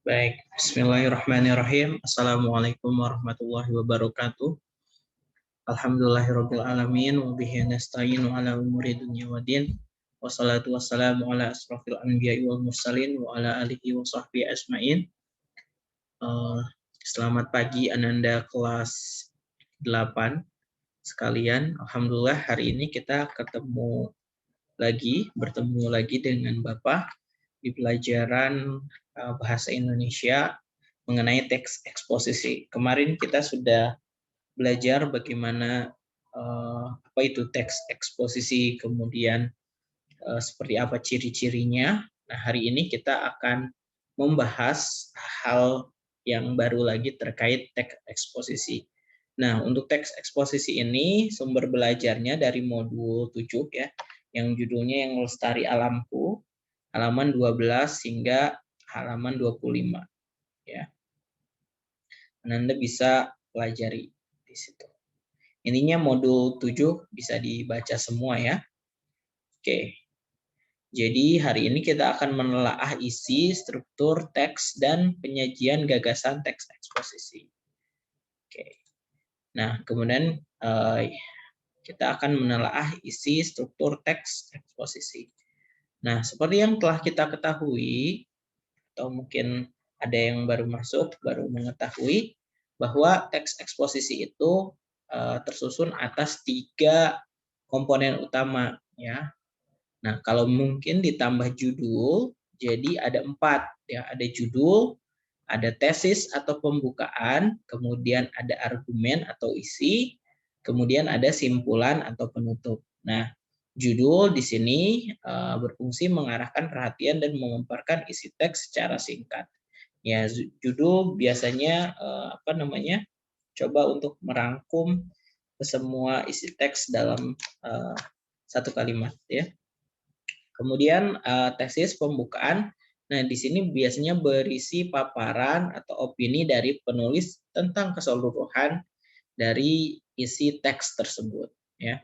Baik, bismillahirrahmanirrahim. Assalamualaikum warahmatullahi wabarakatuh. Alhamdulillahirabbil alamin wa bihi nasta'inu ala umuri dunya waddin. Wassalatu wassalamu ala asrofil anbiya'i wal mursalin wa ala alihi wa sahbihi ajmain. Selamat pagi Ananda kelas 8 sekalian. Alhamdulillah hari ini kita bertemu lagi dengan Bapak di pelajaran bahasa Indonesia mengenai teks eksposisi. Kemarin kita sudah belajar bagaimana apa itu teks eksposisi, kemudian seperti apa ciri-cirinya. Nah, hari ini kita akan membahas hal yang baru lagi terkait teks eksposisi. Nah, untuk teks eksposisi ini sumber belajarnya dari modul 7 ya, yang judulnya Yang Lestari Alamku, halaman 12 hingga halaman 25 ya. Anda bisa pelajari di situ. Intinya modul 7 bisa dibaca semua ya. Oke. Jadi hari ini kita akan menelaah isi, struktur, teks, dan penyajian gagasan teks eksposisi. Oke. Nah, kemudian kita akan menelaah isi, struktur, teks eksposisi. Nah, seperti yang telah kita ketahui, atau mungkin ada yang baru masuk, baru mengetahui, bahwa teks eksposisi itu tersusun atas 3 komponen utama ya. Nah, kalau mungkin ditambah judul, jadi ada 4 ya. Ada judul, ada tesis atau pembukaan, kemudian ada argumen atau isi, kemudian ada simpulan atau penutup. Nah, judul di sini berfungsi mengarahkan perhatian dan memaparkan isi teks secara singkat. Ya, judul biasanya coba untuk merangkum semua isi teks dalam satu kalimat ya. Kemudian tesis pembukaan. Nah, di sini biasanya berisi paparan atau opini dari penulis tentang keseluruhan dari isi teks tersebut ya.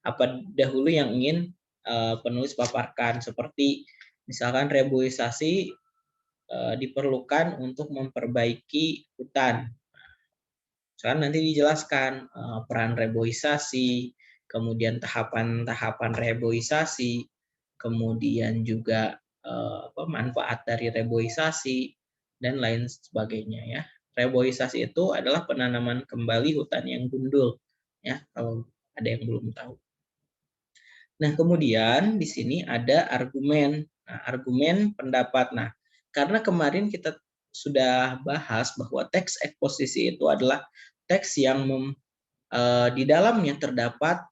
Apa dahulu yang ingin penulis paparkan, seperti misalkan reboisasi diperlukan untuk memperbaiki hutan. Misalkan nanti dijelaskan peran reboisasi, kemudian tahapan-tahapan reboisasi, kemudian juga manfaat dari reboisasi, dan lain sebagainya ya. Reboisasi itu adalah penanaman kembali hutan yang gundul ya, kalau ada yang belum tahu. Nah, kemudian di sini ada argumen. Nah, argumen pendapat. Nah, karena kemarin kita sudah bahas bahwa teks eksposisi itu adalah teks yang di dalamnya terdapat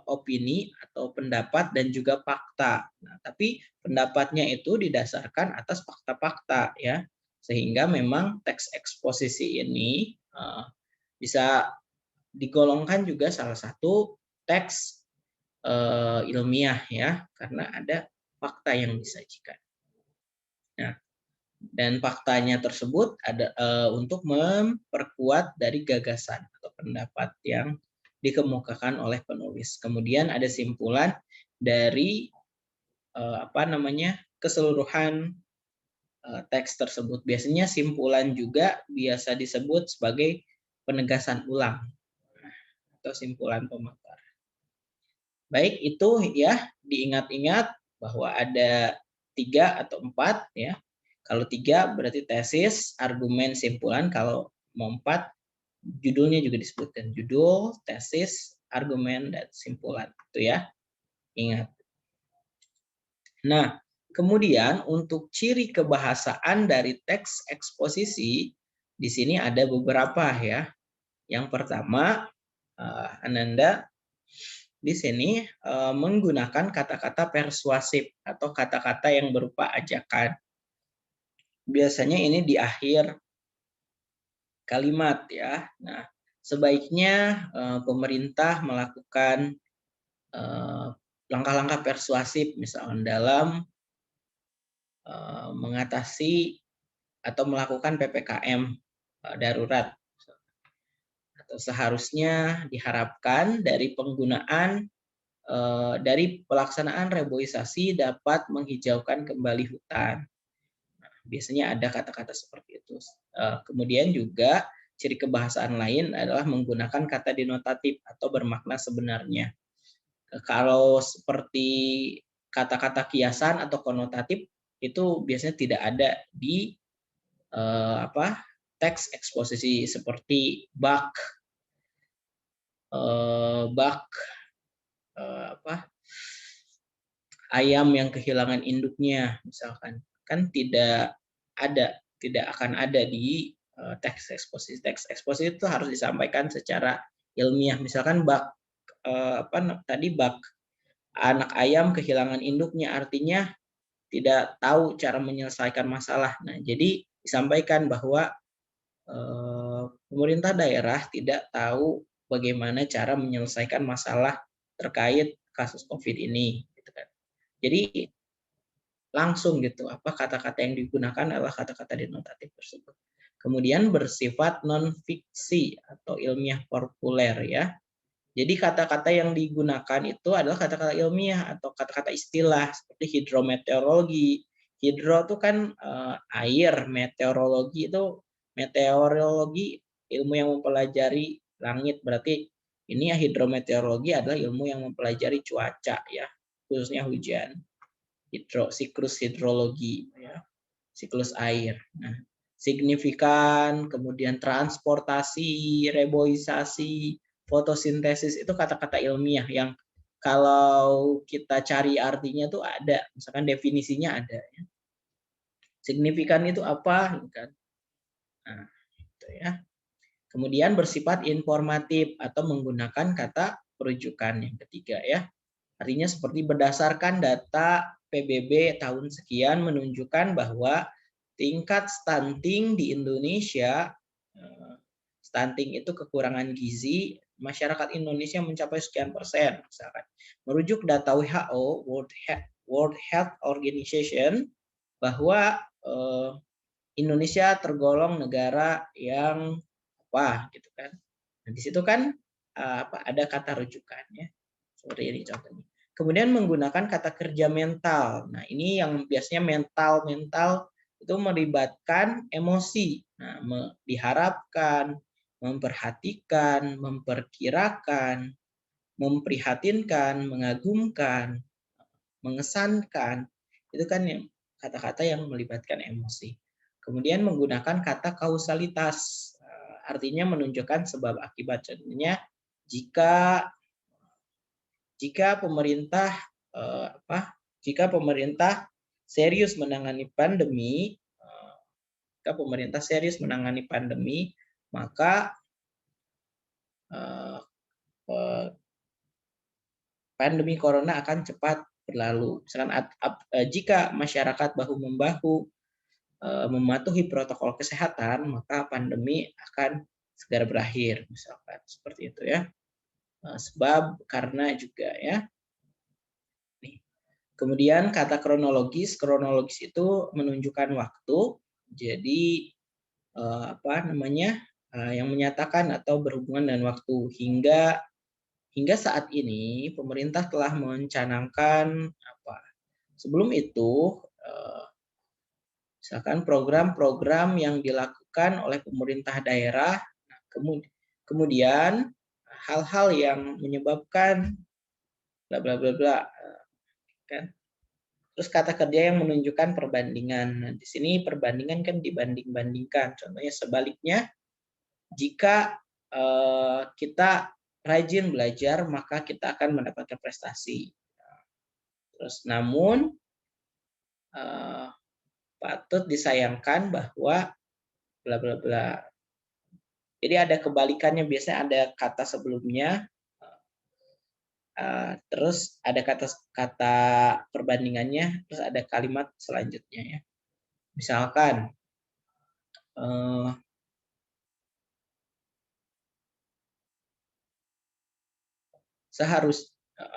opini atau pendapat dan juga fakta. Nah, tapi pendapatnya itu didasarkan atas fakta-fakta ya. Sehingga memang teks eksposisi ini bisa digolongkan juga salah satu teks ilmiah ya, karena ada fakta yang disajikan. Nah, dan faktanya tersebut ada untuk memperkuat dari gagasan atau pendapat yang dikemukakan oleh penulis. Kemudian ada simpulan dari keseluruhan teks tersebut. Biasanya simpulan juga biasa disebut sebagai penegasan ulang atau simpulan pemaparan. Baik, itu ya diingat-ingat bahwa ada 3 atau 4 ya. Kalau 3 berarti tesis, argumen, simpulan. Kalau mau 4, judulnya juga disebutkan. Judul, tesis, argumen, dan simpulan. Itu ya, ingat. Nah, kemudian untuk ciri kebahasaan dari teks eksposisi, di sini ada beberapa ya. Yang pertama, Ananda di sini menggunakan kata-kata persuasif atau kata-kata yang berupa ajakan. Biasanya ini di akhir kalimat ya. Nah, sebaiknya pemerintah melakukan langkah-langkah persuasif misalnya dalam mengatasi atau melakukan PPKM darurat. Atau seharusnya diharapkan dari penggunaan dari pelaksanaan reboisasi dapat menghijaukan kembali hutan. Nah, biasanya ada kata-kata seperti itu. Kemudian juga ciri kebahasaan lain adalah menggunakan kata denotatif atau bermakna sebenarnya. Kalau seperti kata-kata kiasan atau konotatif itu biasanya tidak ada di teks eksposisi seperti bak, ayam yang kehilangan induknya misalkan, kan tidak akan ada di teks eksposisi. Teks eksposisi itu harus disampaikan secara ilmiah. Misalkan bak bak anak ayam kehilangan induknya, artinya tidak tahu cara menyelesaikan masalah. Nah, jadi disampaikan bahwa pemerintah daerah tidak tahu bagaimana cara menyelesaikan masalah terkait kasus COVID ini. Gitu kan. Jadi langsung gitu, kata-kata yang digunakan adalah kata-kata denotatif tersebut. Kemudian bersifat non-fiksi atau ilmiah populer ya. Jadi kata-kata yang digunakan itu adalah kata-kata ilmiah atau kata-kata istilah seperti hidrometeorologi. Hidro itu kan air, meteorologi ilmu yang mempelajari langit. Berarti ini ya, hidrometeorologi adalah ilmu yang mempelajari cuaca ya, khususnya hujan. Siklus hidrologi ya, siklus air. Nah, signifikan, kemudian transportasi, reboisasi, fotosintesis itu kata-kata ilmiah yang kalau kita cari artinya tuh ada, misalkan definisinya ada. Ya. Signifikan itu apa? Nah, itu ya. Kemudian bersifat informatif atau menggunakan kata perujukan yang ketiga ya. Artinya seperti berdasarkan data PBB tahun sekian menunjukkan bahwa tingkat stunting di Indonesia, stunting itu kekurangan gizi, masyarakat Indonesia mencapai sekian persen, misalkan. Merujuk data WHO, World Health Organization, bahwa Indonesia tergolong negara yang gitu kan. Nah, di situ kan ada kata rujukannya. Seperti ini contohnya. Kemudian menggunakan kata kerja mental. Nah, ini yang biasanya mental itu melibatkan emosi. Nah, diharapkan, memperhatikan, memperkirakan, memprihatinkan, mengagumkan, mengesankan. Itu kan kata-kata yang melibatkan emosi. Kemudian menggunakan kata kausalitas. Artinya menunjukkan sebab akibat. Contohnya jika pemerintah serius menangani pandemi, maka pandemi corona akan cepat berlalu. Misalkan jika masyarakat bahu-membahu mematuhi protokol kesehatan, maka pandemi akan segera berakhir, misalkan seperti itu ya. Sebab karena juga ya. Kemudian kata kronologis itu menunjukkan waktu. Jadi yang menyatakan atau berhubungan dengan waktu hingga saat ini pemerintah telah mencanangkan sebelum itu misalkan program-program yang dilakukan oleh pemerintah daerah, kemudian hal-hal yang menyebabkan bla bla bla bla kan. Terus kata kerja yang menunjukkan perbandingan. Nah, di sini perbandingan kan dibanding-bandingkan. Contohnya sebaliknya, jika kita rajin belajar, maka kita akan mendapatkan prestasi. Terus namun patut disayangkan bahwa bla bla bla. Jadi ada kebalikannya, biasanya ada kata sebelumnya, terus ada kata perbandingannya, terus ada kalimat selanjutnya ya. Misalkan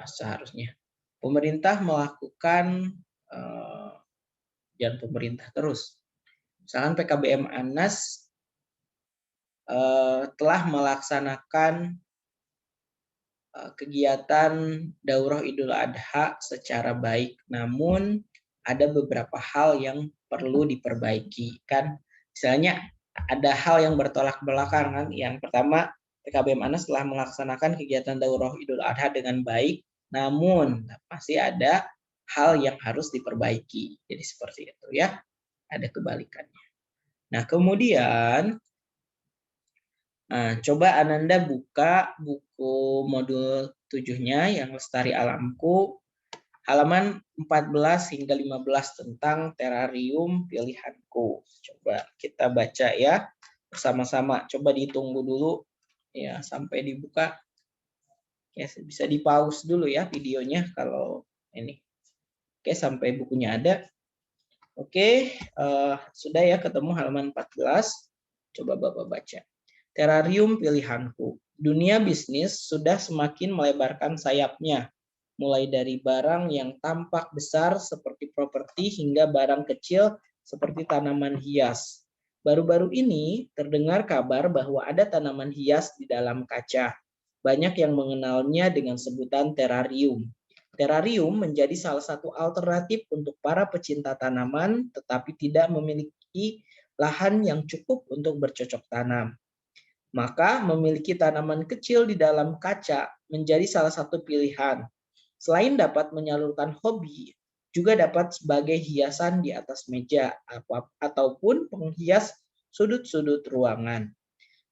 seharusnya pemerintah melakukan jangan pemerintah terus. Misalkan PKBM Anas telah melaksanakan kegiatan Daurah Idul Adha secara baik, namun ada beberapa hal yang perlu diperbaiki kan. Misalnya ada hal yang bertolak belakang kan. Yang pertama, PKBM Anas telah melaksanakan kegiatan Daurah Idul Adha dengan baik, namun pasti ada hal yang harus diperbaiki. Jadi seperti itu ya. Ada kebalikannya. Nah, kemudian coba Ananda buka buku modul 7-nya yang Lestari Alamku, halaman 14 hingga 15 tentang terarium pilihanku. Coba kita baca ya bersama-sama. Coba ditunggu dulu ya sampai dibuka. Ya, bisa di-pause dulu ya videonya kalau ini. Oke, sampai bukunya ada. Oke, sudah ya ketemu halaman 14. Coba Bapak baca. Terarium pilihanku. Dunia bisnis sudah semakin melebarkan sayapnya, mulai dari barang yang tampak besar seperti properti hingga barang kecil seperti tanaman hias. Baru-baru ini terdengar kabar bahwa ada tanaman hias di dalam kaca. Banyak yang mengenalnya dengan sebutan terarium. Terarium menjadi salah satu alternatif untuk para pecinta tanaman, tetapi tidak memiliki lahan yang cukup untuk bercocok tanam. Maka memiliki tanaman kecil di dalam kaca menjadi salah satu pilihan. Selain dapat menyalurkan hobi, juga dapat sebagai hiasan di atas meja ataupun penghias sudut-sudut ruangan.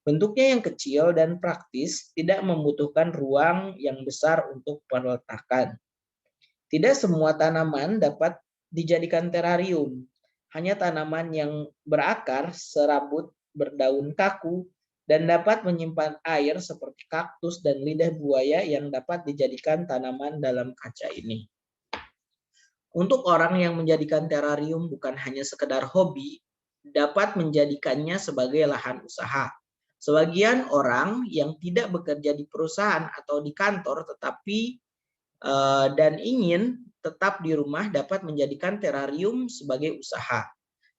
Bentuknya yang kecil dan praktis, tidak membutuhkan ruang yang besar untuk perletakan. Tidak semua tanaman dapat dijadikan terarium. Hanya tanaman yang berakar, serabut, berdaun kaku, dan dapat menyimpan air seperti kaktus dan lidah buaya yang dapat dijadikan tanaman dalam kaca ini. Untuk orang yang menjadikan terarium bukan hanya sekedar hobi, dapat menjadikannya sebagai lahan usaha. Sebagian orang yang tidak bekerja di perusahaan atau di kantor tetapi dan ingin tetap di rumah dapat menjadikan terarium sebagai usaha.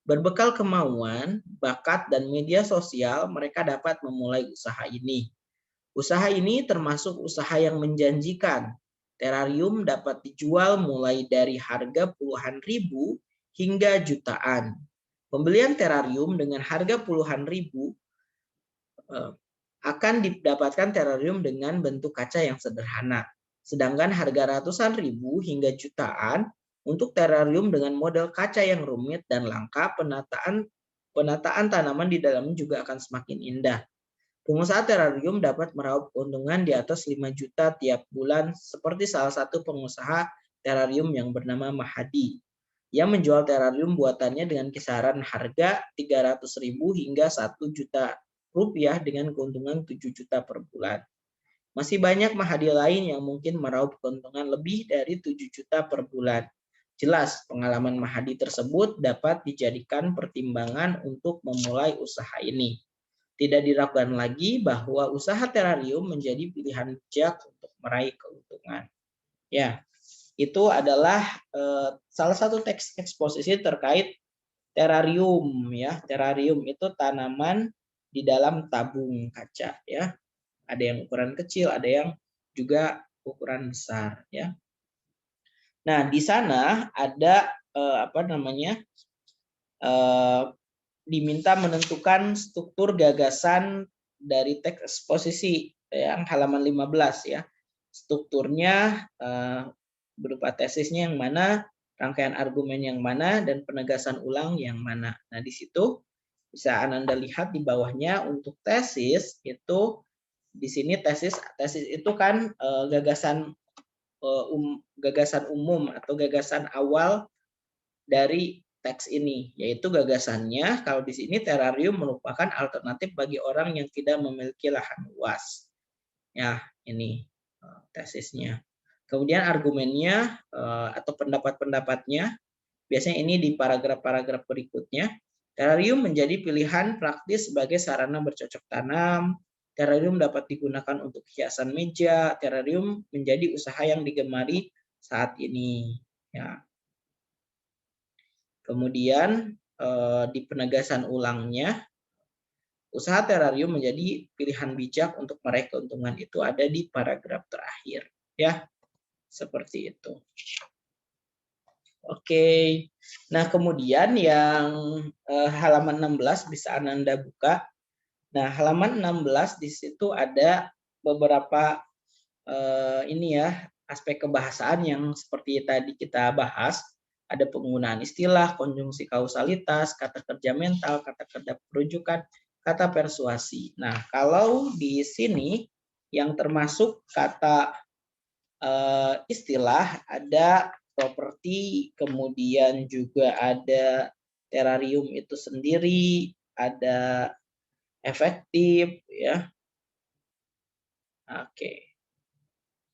Berbekal kemauan, bakat, dan media sosial, mereka dapat memulai usaha ini. Usaha ini termasuk usaha yang menjanjikan. Terarium dapat dijual mulai dari harga puluhan ribu hingga jutaan. Pembelian terarium dengan harga puluhan ribu akan didapatkan terarium dengan bentuk kaca yang sederhana. Sedangkan harga ratusan ribu hingga jutaan untuk terarium dengan model kaca yang rumit dan langka, penataan tanaman di dalamnya juga akan semakin indah. Pengusaha terarium dapat meraup keuntungan di atas 5 juta tiap bulan, seperti salah satu pengusaha terarium yang bernama Mahadi, yang menjual terarium buatannya dengan kisaran harga 300.000 hingga 1 juta rupiah dengan keuntungan 7 juta per bulan. Masih banyak Mahadi lain yang mungkin meraup keuntungan lebih dari 7 juta per bulan. Jelas, pengalaman Mahadi tersebut dapat dijadikan pertimbangan untuk memulai usaha ini. Tidak diragukan lagi bahwa usaha terarium menjadi pilihan bijak untuk meraih keuntungan. Ya, itu adalah salah satu teks eksposisi terkait terarium ya. Terarium itu tanaman di dalam tabung kaca ya. Ada yang ukuran kecil, ada yang juga ukuran besar ya. Nah, di sana ada diminta menentukan struktur gagasan dari teks eksposisi yang halaman 15 ya. Strukturnya berupa tesisnya yang mana, rangkaian argumen yang mana, dan penegasan ulang yang mana. Nah, di situ bisa Ananda lihat di bawahnya untuk tesis itu di sini tesis itu kan gagasan umum atau gagasan awal dari teks ini, yaitu gagasannya kalau di sini terarium merupakan alternatif bagi orang yang tidak memiliki lahan luas. Ya, ini tesisnya. Kemudian argumennya atau pendapat-pendapatnya, biasanya ini di paragraf-paragraf berikutnya. Terarium menjadi pilihan praktis sebagai sarana bercocok tanam. Terarium dapat digunakan untuk hiasan meja. Terarium menjadi usaha yang digemari saat ini. Ya. Kemudian di penegasan ulangnya, usaha terarium menjadi pilihan bijak untuk meraih keuntungan itu ada di paragraf terakhir. Ya, seperti itu. Oke. Nah, kemudian yang halaman 16 bisa Ananda buka. Nah, halaman 16 di situ ada beberapa ini ya, aspek kebahasaan yang seperti tadi kita bahas. Ada penggunaan istilah, konjungsi kausalitas, kata kerja mental, kata kerja perujukan, kata persuasi. Nah, kalau di sini yang termasuk kata istilah ada properti, kemudian juga ada terarium itu sendiri, ada efektif ya. Oke.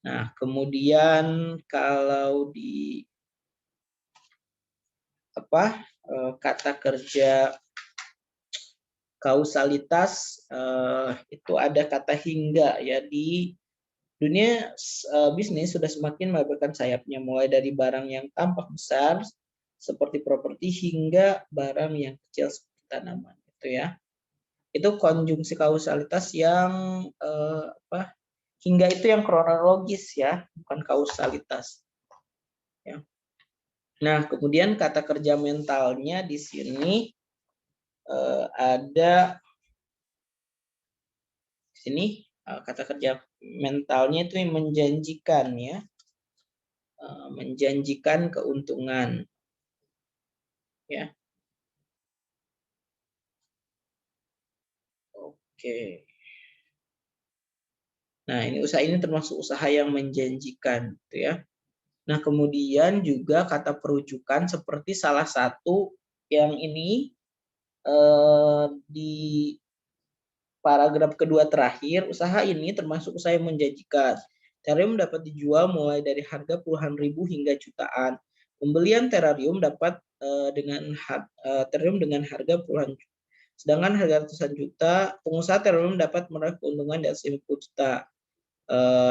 Nah, kemudian kalau di kata kerja kausalitas itu ada kata hingga ya. Di dunia bisnis sudah semakin melebarkan sayapnya, mulai dari barang yang tampak besar seperti properti hingga barang yang kecil seperti tanaman gitu ya. Itu konjungsi kausalitas yang hingga itu yang kronologis ya, bukan kausalitas ya. Nah, kemudian kata kerja mentalnya di sini ada di sini kata kerja mentalnya itu yang menjanjikan ya, menjanjikan keuntungan ya. Oke. Nah, usaha ini termasuk usaha yang menjanjikan gitu ya. Nah, kemudian juga kata perujukan seperti salah satu yang ini di paragraf kedua terakhir, usaha ini termasuk usaha yang menjanjikan. Terarium dapat dijual mulai dari harga puluhan ribu hingga jutaan. Pembelian terarium dapat terarium dengan harga puluhan juta. Sedangkan harga ratusan juta, pengusaha terarium dapat meraup keuntungan di atas 50 juta.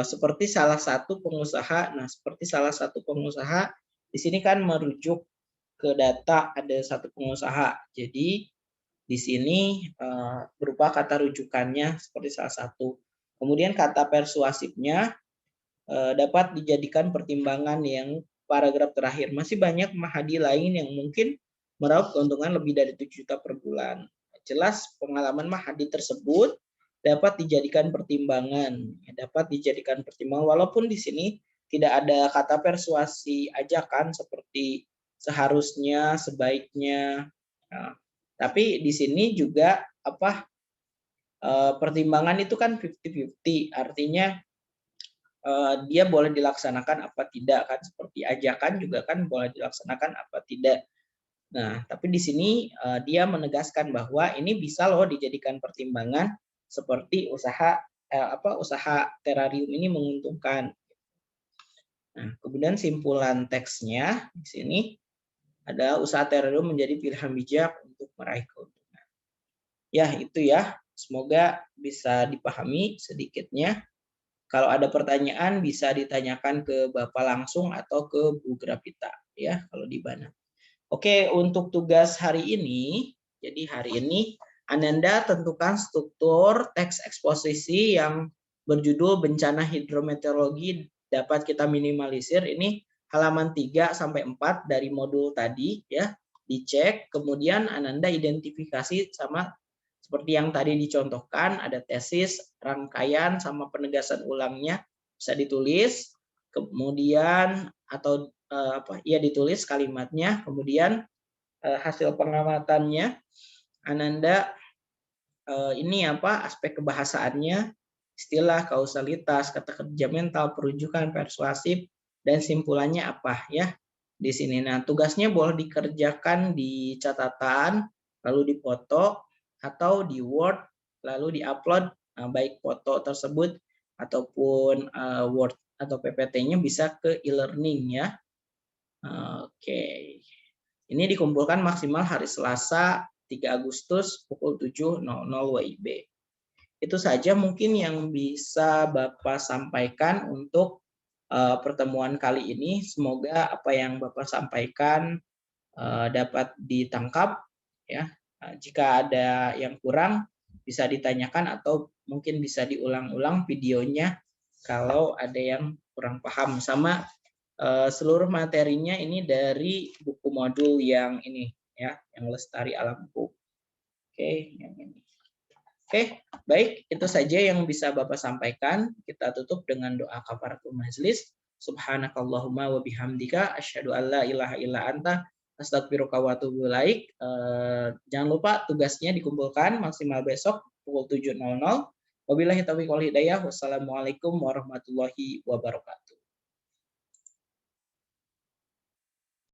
Seperti salah satu pengusaha, seperti salah satu pengusaha di sini kan merujuk ke data ada satu pengusaha. Jadi di sini berupa kata rujukannya seperti salah satu. Kemudian kata persuasifnya dapat dijadikan pertimbangan yang paragraf terakhir. Masih banyak mahadi lain yang mungkin meraup keuntungan lebih dari 7 juta per bulan. Jelas pengalaman mahadi tersebut dapat dijadikan pertimbangan. Dapat dijadikan pertimbangan walaupun di sini tidak ada kata persuasi ajakan seperti seharusnya, sebaiknya. Nah, tapi di sini juga pertimbangan itu kan 50-50, artinya dia boleh dilaksanakan apa tidak kan, seperti ajakan juga kan boleh dilaksanakan apa tidak. Nah, tapi di sini dia menegaskan bahwa ini bisa loh dijadikan pertimbangan seperti usaha terarium ini menguntungkan. Nah, kemudian simpulan teksnya di sini ada usaha terarium menjadi pilihan bijak untuk meraih keuntungan. Ya, itu ya. Semoga bisa dipahami sedikitnya. Kalau ada pertanyaan bisa ditanyakan ke Bapak langsung atau ke Bu Grapita ya kalau di mana. Oke, untuk tugas hari ini, jadi hari ini Ananda tentukan struktur teks eksposisi yang berjudul bencana hidrometeorologi dapat kita minimalisir. Ini halaman 3 sampai 4 dari modul tadi ya. Dicek, kemudian Ananda identifikasi sama seperti yang tadi dicontohkan, ada tesis, rangkaian, sama penegasan ulangnya bisa ditulis, kemudian atau ditulis kalimatnya, kemudian hasil pengamatannya, Ananda ini aspek kebahasaannya, istilah, kausalitas, kata kerja mental, perujukan, persuasif, dan simpulannya apa ya di sini. Nah, tugasnya boleh dikerjakan di catatan, lalu dipoto, atau di Word, lalu di-upload baik foto tersebut ataupun Word atau PPT-nya bisa ke e-learning ya. Oke. Ini dikumpulkan maksimal hari Selasa 3 Agustus pukul 7.00 WIB. Itu saja mungkin yang bisa Bapak sampaikan untuk pertemuan kali ini. Semoga apa yang Bapak sampaikan dapat ditangkap ya. Jika ada yang kurang bisa ditanyakan atau mungkin bisa diulang-ulang videonya kalau ada yang kurang paham. Sama Seluruh materinya ini dari buku modul yang ini ya, yang Lestari Alamku. Oke, yang ini. Oke, baik, itu saja yang bisa Bapak sampaikan. Kita tutup dengan doa kafaratul majlis. Subhanakallahumma wa bihamdika asyhadu an la ilaha illa anta astagfiruka wa atubu ilaik. Jangan lupa tugasnya dikumpulkan maksimal besok pukul 7.00. Wabillahi taufiq wal hidayah. Wassalamualaikum warahmatullahi wabarakatuh.